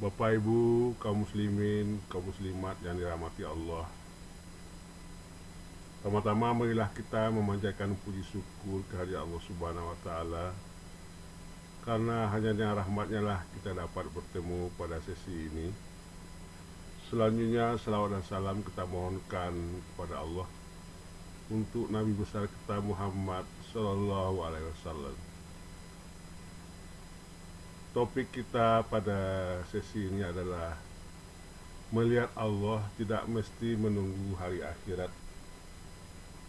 Bapak Ibu, kaum muslimin, kaum muslimat yang dirahmati Allah. Pertama-tama marilah kita memanjatkan puji syukur kehadirat Allah Subhanahu wa taala, karena hanya dengan rahmatnya lah kita dapat bertemu pada sesi ini. Selanjutnya selawat dan salam kita mohonkan kepada Allah untuk Nabi besar kita Muhammad Sallallahu Alaihi Wasallam. Topik kita pada sesi ini adalah melihat Allah tidak mesti menunggu hari akhirat.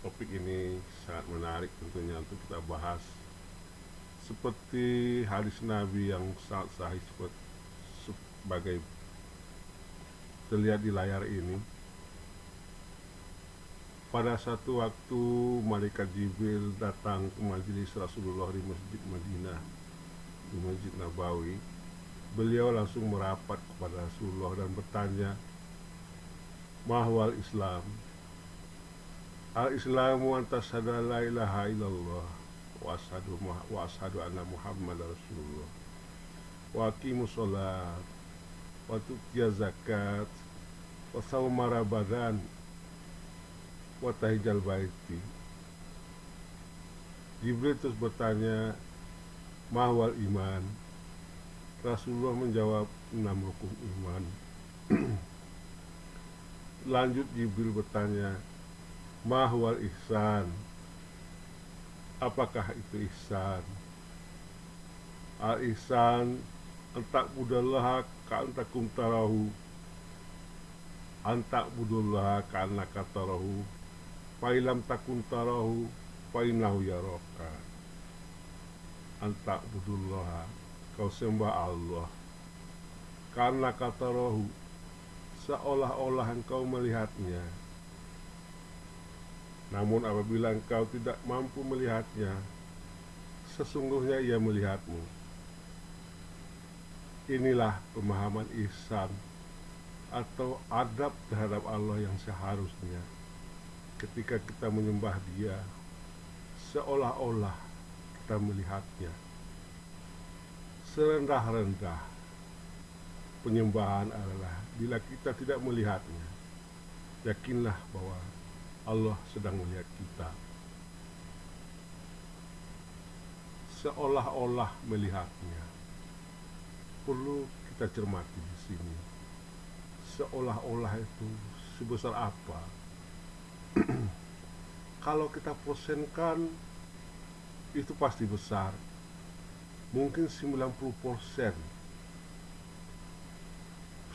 Topik ini sangat menarik tentunya untuk kita bahas, seperti hadis Nabi yang sangat sahih sebagai terlihat di layar ini. Pada satu waktu malaikat Jibril datang ke majelis Rasulullah di Masjid Madinah, di Masjid Nabawi. Beliau langsung merapat kepada Rasulullah dan bertanya, "Mahwal Islam?" "Al-Islamu an tashhadu la ilaha illallah wa ashhadu anna Muhammadar Rasulullah wa aqimus shalat wa tu'tiyaz zakat wa shauma Ramadan wa tahijjal baiti." Jibril terus bertanya, "Mahwal iman?" Rasulullah menjawab, 6 rukun iman. Lanjut Jibril bertanya, "Mahwal ihsan?" Apakah itu ihsan? Al-ihsan antak budallaha ka'antakum tarahu, antak budallaha ka'annaka tarahu, fa'ilam takun tarahu fa'innahu yaraka. Antak budallaha, kau sembah Allah, karena kata rohu, seolah-olah engkau melihatnya. Namun apabila engkau tidak mampu melihatnya, sesungguhnya ia melihatmu. Inilah pemahaman ihsan atau adab terhadap Allah yang seharusnya. Ketika kita menyembah Dia, seolah-olah kita melihatnya. Serendah-rendah penyembahan adalah bila kita tidak melihatnya. Yakinlah bahwa Allah sedang melihat kita. Seolah-olah melihatnya. Perlu kita cermati di sini. Seolah-olah itu sebesar apa? Kalau kita persenkan, itu pasti besar. Mungkin 90%.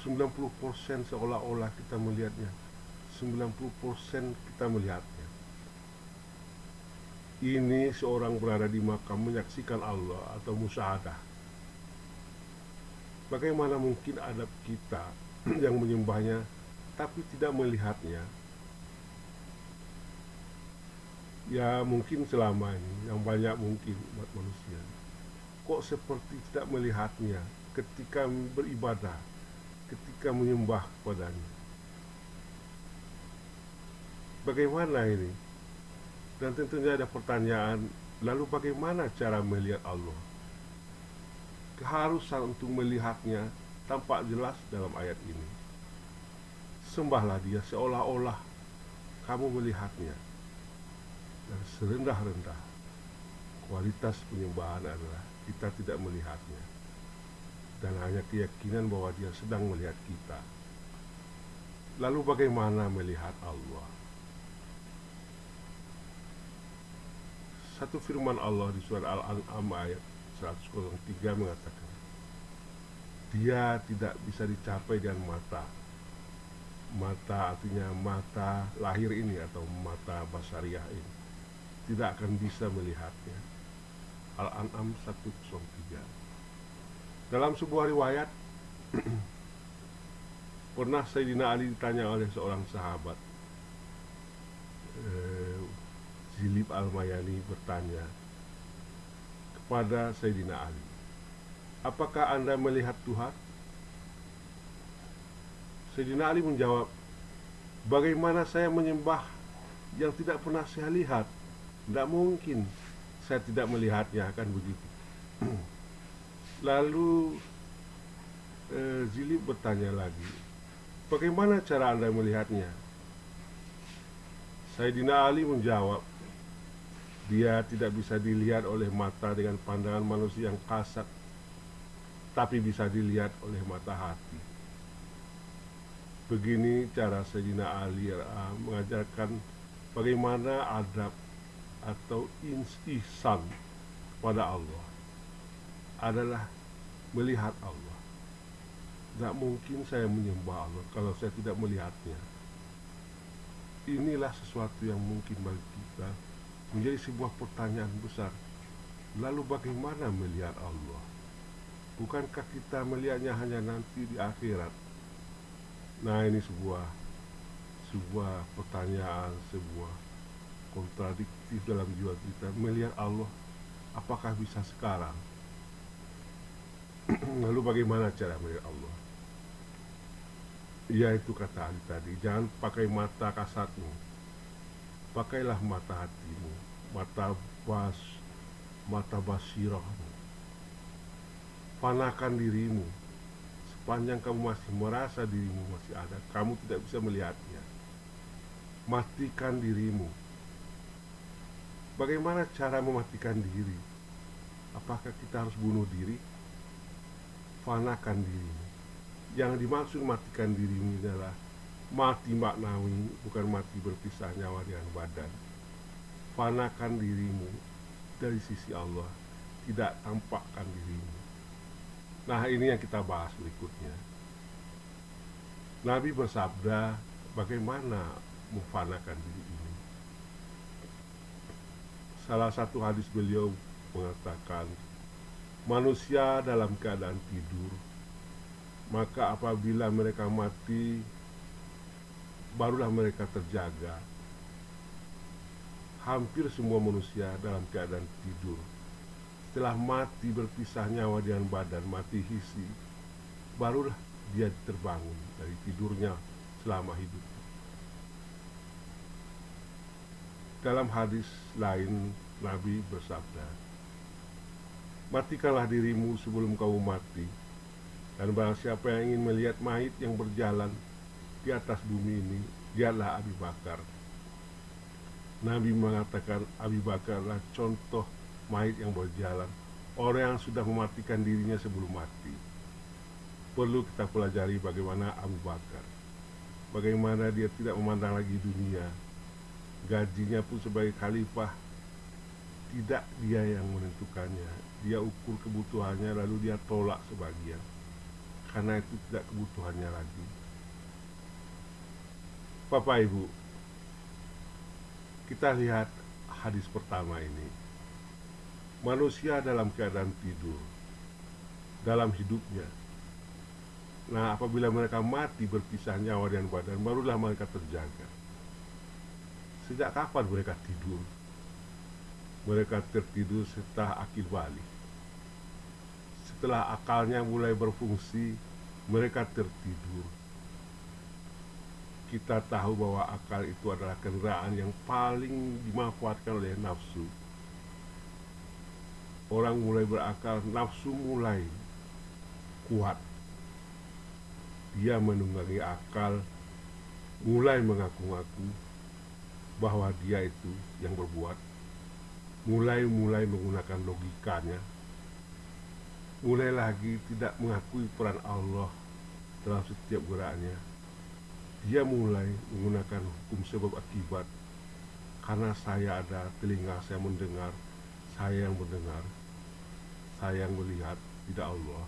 90% seolah-olah kita melihatnya. 90% kita melihatnya. Ini seorang berada di makam menyaksikan Allah atau musyahadah. Bagaimana mungkin adab kita yang menyembahnya tapi tidak melihatnya? Ya mungkin selama ini yang banyak mungkin umat manusia kok seperti tidak melihatnya ketika beribadah, ketika menyembah kepadanya. Bagaimana ini? Dan tentunya ada pertanyaan, lalu bagaimana cara melihat Allah? Keharusan untuk melihatnya tampak jelas dalam ayat ini. Sembahlah Dia seolah-olah kamu melihatnya. Dan serendah-rendah kualitas penyembahan adalah kita tidak melihatnya, dan hanya keyakinan bahwa Dia sedang melihat kita. Lalu bagaimana melihat Allah? Satu firman Allah di surat Al-An'am ayat 103 mengatakan, Dia tidak bisa dicapai dengan mata. Mata artinya mata lahir ini atau mata basariah ini tidak akan bisa melihatnya. Al-An'am 103. Dalam sebuah riwayat pernah Sayyidina Ali ditanya oleh seorang sahabat. Zilib Al-Mayani bertanya kepada Sayyidina Ali, "Apakah Anda melihat Tuhan?" Sayyidina Ali menjawab, "Bagaimana saya menyembah yang tidak pernah saya lihat? Tidak mungkin saya tidak melihatnya," kan begitu. Lalu Zilip bertanya lagi, bagaimana cara Anda melihatnya? Sayyidina Ali menjawab, dia tidak bisa dilihat oleh mata dengan pandangan manusia yang kasar, tapi bisa dilihat oleh mata hati. Begini cara Sayyidina Ali mengajarkan bagaimana adab atau ihsan kepada Allah adalah melihat Allah. Tidak mungkin saya menyembah Allah kalau saya tidak melihatnya. Inilah sesuatu yang mungkin bagi kita menjadi sebuah pertanyaan besar. Lalu bagaimana melihat Allah? Bukankah kita melihatnya hanya nanti di akhirat? Nah, ini sebuah pertanyaan, sebuah kontradiktif dalam jiwa kita. Melihat Allah, apakah bisa sekarang? Lalu bagaimana cara melihat Allah? Ya, itu kata Ali tadi, jangan pakai mata kasatmu, pakailah mata hatimu, mata basirahmu. Panakan dirimu. Sepanjang kamu masih merasa dirimu masih ada, kamu tidak bisa melihatnya. Matikan dirimu. Bagaimana cara mematikan diri? Apakah kita harus bunuh diri? Fanakan dirimu. Yang dimaksud matikan dirimu adalah mati maknawi, bukan mati berpisah nyawa dengan badan. Fanakan dirimu dari sisi Allah, tidak tampakkan dirimu. Nah, ini yang kita bahas berikutnya. Nabi bersabda, bagaimana memfanakan diri ini? Salah satu hadis beliau mengatakan, manusia dalam keadaan tidur, maka apabila mereka mati, barulah mereka terjaga. Hampir semua manusia dalam keadaan tidur. Setelah mati berpisah nyawa dengan badan, mati hisi, barulah dia terbangun dari tidurnya selama hidup. Dalam hadis lain, Nabi bersabda, matikanlah dirimu sebelum kamu mati. Dan barang siapa yang ingin melihat mayit yang berjalan di atas bumi ini, dialah Abu Bakar. Nabi mengatakan Abu Bakarlah contoh mayit yang berjalan, orang yang sudah mematikan dirinya sebelum mati. Perlu kita pelajari bagaimana Abu Bakar, bagaimana dia tidak memandang lagi dunia. Gajinya pun sebagai khalifah tidak dia yang menentukannya. Dia ukur kebutuhannya lalu dia tolak sebagian, karena itu tidak kebutuhannya lagi. Bapak Ibu, kita lihat hadis pertama ini. Manusia dalam keadaan tidur dalam hidupnya. Nah, apabila mereka mati berpisah nyawa dengan badan, barulah mereka terjaga. Sejak kapan mereka tidur? Mereka tertidur setelah akil balik. Setelah akalnya mulai berfungsi, mereka tertidur. Kita tahu bahwa akal itu adalah kendaraan yang paling dimanfaatkan oleh nafsu. Orang mulai berakal, nafsu mulai kuat. Dia menunggangi akal, mulai mengaku-ngaku bahwa dia itu yang berbuat, mulai menggunakan logikanya, mulai lagi tidak mengakui peran Allah dalam setiap geraknya. Dia mulai menggunakan hukum sebab akibat. Karena saya ada telinga, saya mendengar, saya yang mendengar, saya yang melihat, tidak Allah.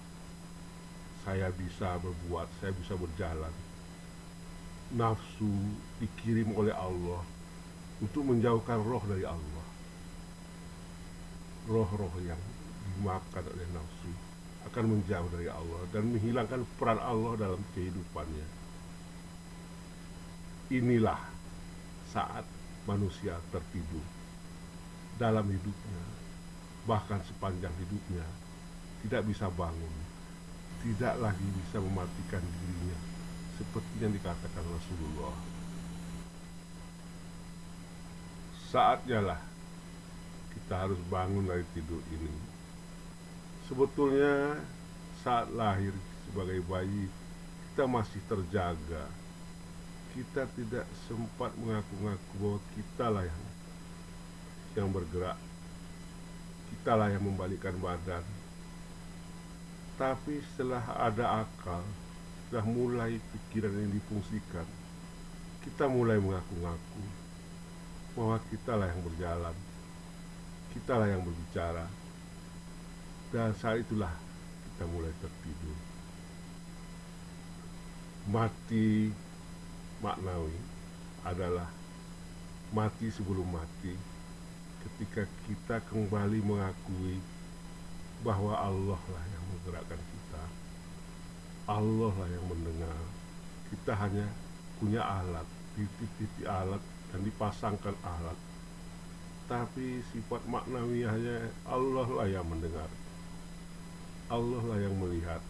Saya bisa berbuat, saya bisa berjalan. Nafsu dikirim oleh Allah untuk menjauhkan roh dari Allah. Roh-roh yang dimakan oleh nafsu akan menjauh dari Allah dan menghilangkan peran Allah dalam kehidupannya. Inilah saat manusia tertidur dalam hidupnya, bahkan sepanjang hidupnya tidak bisa bangun, tidak lagi bisa mematikan dirinya seperti yang dikatakan Rasulullah. Saatnya lah kita harus bangun dari tidur ini. Sebetulnya saat lahir sebagai bayi, kita masih terjaga. Kita tidak sempat mengaku-ngaku bahwa kitalah yang bergerak, kitalah yang membalikkan badan. Tapi setelah ada akal, sudah mulai pikiran yang difungsikan, kita mulai mengaku-ngaku bahwa kitalah yang berjalan, kitalah yang berbicara. Dan saat itulah kita mulai tertidur. Mati maknawi adalah mati sebelum mati, ketika kita kembali mengakui bahwa Allah lah yang menggerakkan kita, Allah lah yang mendengar. Kita hanya punya alat, titik-titik alat, dan dipasangkan alat. Tapi sifat maknawiahnya Allah lah yang mendengar, Allah lah yang melihat,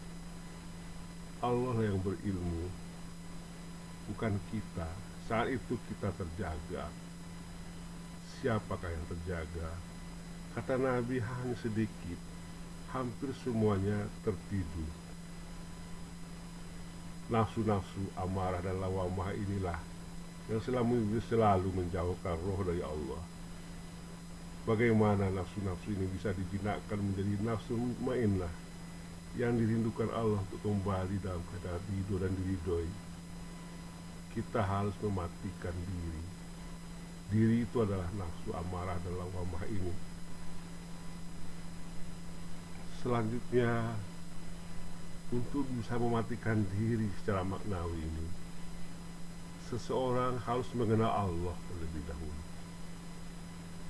Allah lah yang berilmu, bukan kita. Saat itu kita terjaga. Siapakah yang terjaga? Kata Nabi, hanya sedikit, hampir semuanya tertidur. Nafsu-nafsu amarah dan lawamah inilah yang selalu menjauhkan roh dari Allah. Bagaimana nafsu-nafsu ini bisa dijinakkan menjadi nafsu mutmainnah yang dirindukan Allah untuk kembali dalam keadaan ridho dan diridhoi? Kita harus mematikan diri. Diri itu adalah nafsu amarah dan lawamah ini. Selanjutnya, untuk bisa mematikan diri secara maknawi ini, seseorang harus mengenal Allah terlebih dahulu.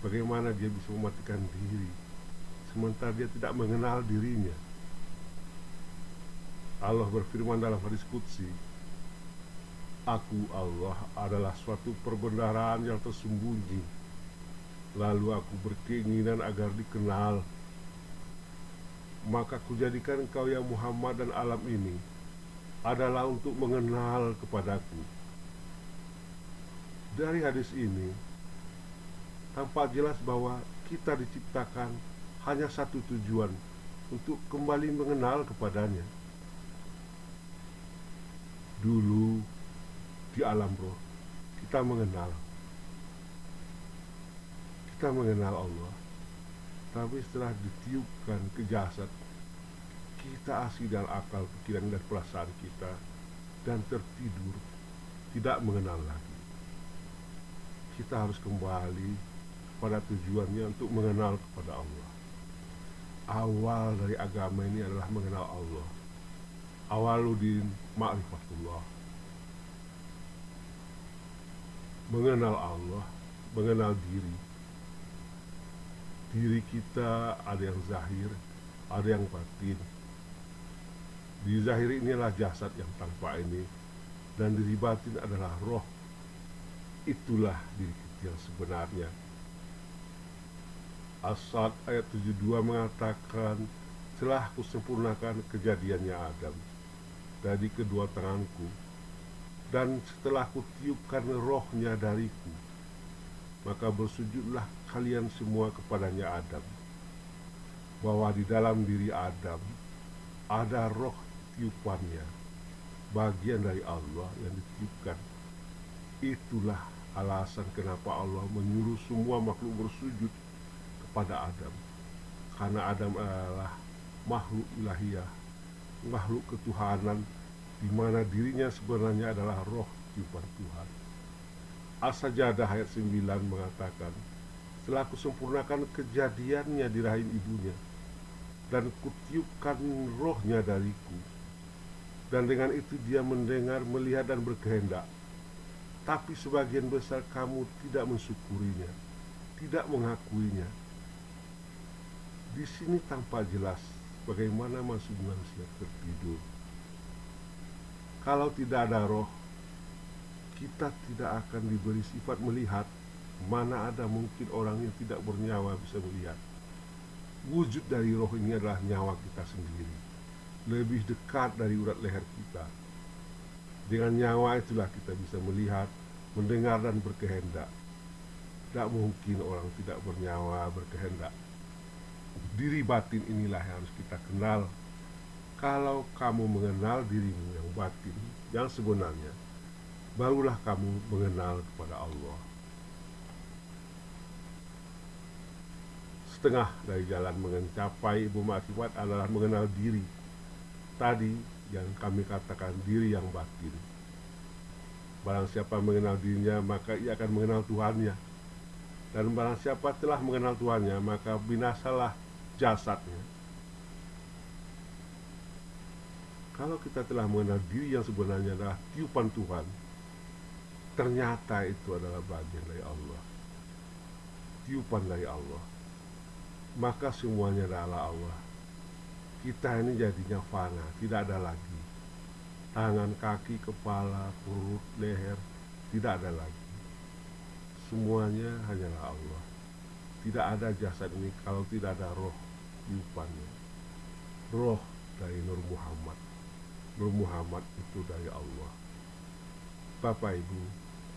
Bagaimana dia bisa mematikan diri sementara dia tidak mengenal dirinya? Allah berfirman dalam hadis qudsi, Aku Allah adalah suatu perbendaharaan yang tersembunyi, lalu aku berkeinginan agar dikenal. Maka kujadikan engkau ya Muhammad dan alam ini adalah untuk mengenal kepadaku. Dari hadis ini tampak jelas bahwa kita diciptakan hanya satu tujuan, untuk kembali mengenal kepadanya. Dulu di alam roh kita mengenal Allah, tapi setelah ditiupkan ke jasad, kita asih dalam akal, pikiran, dan perasaan kita, dan tertidur, tidak mengenal lagi. Kita harus kembali pada tujuannya untuk mengenal kepada Allah. Awal dari agama ini adalah mengenal Allah. Awaludin ma'rifatullah. Mengenal Allah, mengenal diri. Diri kita ada yang zahir, ada yang batin. Di zahir inilah jasad yang tampak ini, dan diri batin adalah roh. Itulah diri kita yang sebenarnya. As-Sad ayat 72 mengatakan, telah kusempurnakan kejadiannya Adam dari kedua tanganku, dan setelah kutiupkan rohnya dariku, maka bersujudlah kalian semua kepadanya Adam. Bahwa di dalam diri Adam ada roh tiupannya, bagian dari Allah yang ditiupkan. Itulah alasan kenapa Allah menyuruh semua makhluk bersujud kepada Adam, karena Adam adalah makhluk ilahiyah, makhluk ketuhanan, di mana dirinya sebenarnya adalah roh tiupan Tuhan. As-Sajadah ayat 9 mengatakan, setelah kusempurnakan kejadiannya di rahim ibunya, dan kutiupkan rohnya dariku, dan dengan itu dia mendengar, melihat, dan berkehendak. Tapi sebagian besar kamu tidak mensyukurinya, tidak mengakuinya. Di sini tampak jelas bagaimana manusia tertidur. Kalau tidak ada roh, kita tidak akan diberi sifat melihat. Mana ada mungkin orang yang tidak bernyawa bisa melihat. Wujud dari roh ini adalah nyawa kita sendiri, lebih dekat dari urat leher kita. Dengan nyawa itulah kita bisa melihat, mendengar, dan berkehendak. Tidak mungkin orang tidak bernyawa berkehendak. Diri batin inilah yang harus kita kenal. Kalau kamu mengenal dirimu yang batin, yang sebenarnya, barulah kamu mengenal kepada Allah. Setengah dari jalan mencapai makrifat adalah mengenal diri. Tadi yang kami katakan diri yang batin. Barang siapa mengenal dirinya, maka ia akan mengenal Tuhannya. Dan barang siapa telah mengenal Tuhannya, maka binasalah jasadnya. Kalau kita telah mengenal diri yang sebenarnya adalah tiupan Tuhan, ternyata itu adalah bagian dari Allah, tiupan dari Allah, maka semuanya adalah Allah. Kita ini jadinya fana, tidak ada lagi tangan, kaki, kepala, perut, leher, tidak ada lagi. Semuanya hanyalah Allah. Tidak ada jasad ini kalau tidak ada roh tiupannya, roh dari Nur Muhammad. Nur Muhammad itu dari Allah. Bapak Ibu,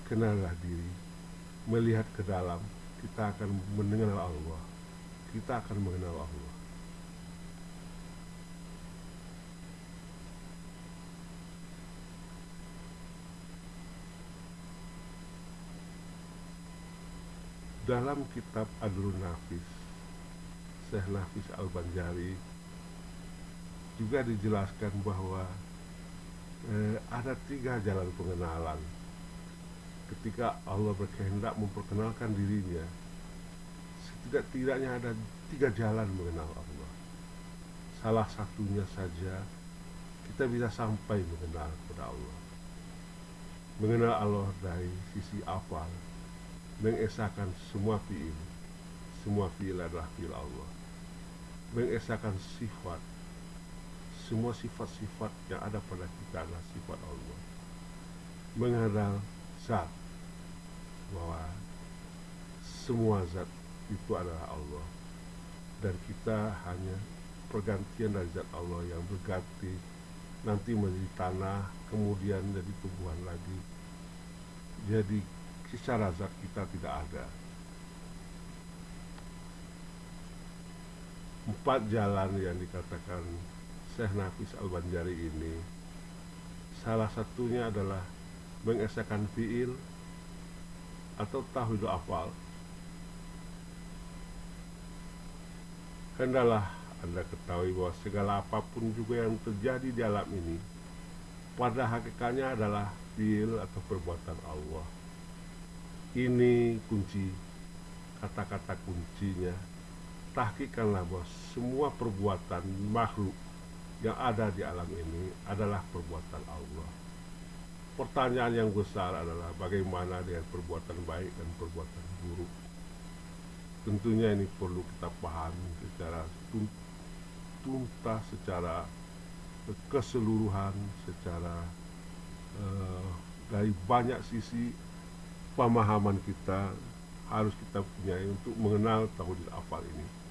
kenallah diri, melihat ke dalam, kita akan mengenal Allah. Kita akan mengenal Allah. Dalam kitab Adlun Nafis, Syekh Nafis Al-Banjari juga dijelaskan bahwa ada 3 jalan pengenalan. Ketika Allah berkehendak memperkenalkan dirinya, setidak-tidaknya ada 3 jalan mengenal Allah. Salah satunya saja kita bisa sampai mengenal kepada Allah. Mengenal Allah dari sisi afal, mengesahkan semua fi'il. Semua fi'il adalah fi'il Allah. Mengesahkan sifat, semua sifat-sifat yang ada pada kita adalah sifat Allah. Mengenal zat, bahwa semua zat itu adalah Allah, dan kita hanya pergantian dari zat Allah yang berganti nanti menjadi tanah, kemudian jadi tumbuhan lagi. Jadi secara zat kita tidak ada. 4 jalan yang dikatakan Syekh Nafis Al-Banjari ini, salah satunya adalah mengesahkan fi'il atau tauhidul afal. Hendalah Anda ketahui bahwa segala apapun juga yang terjadi di alam ini pada hakikatnya adalah fi'il atau perbuatan Allah. Ini kunci, kata-kata kuncinya. Tahqiqkanlah bahwa semua perbuatan makhluk yang ada di alam ini adalah perbuatan Allah. Pertanyaan yang besar adalah bagaimana dengan perbuatan baik dan perbuatan buruk. Tentunya ini perlu kita pahami secara tuntas, secara keseluruhan, secara dari banyak sisi. Pemahaman kita harus kita punya untuk mengenal tauhidul afal ini.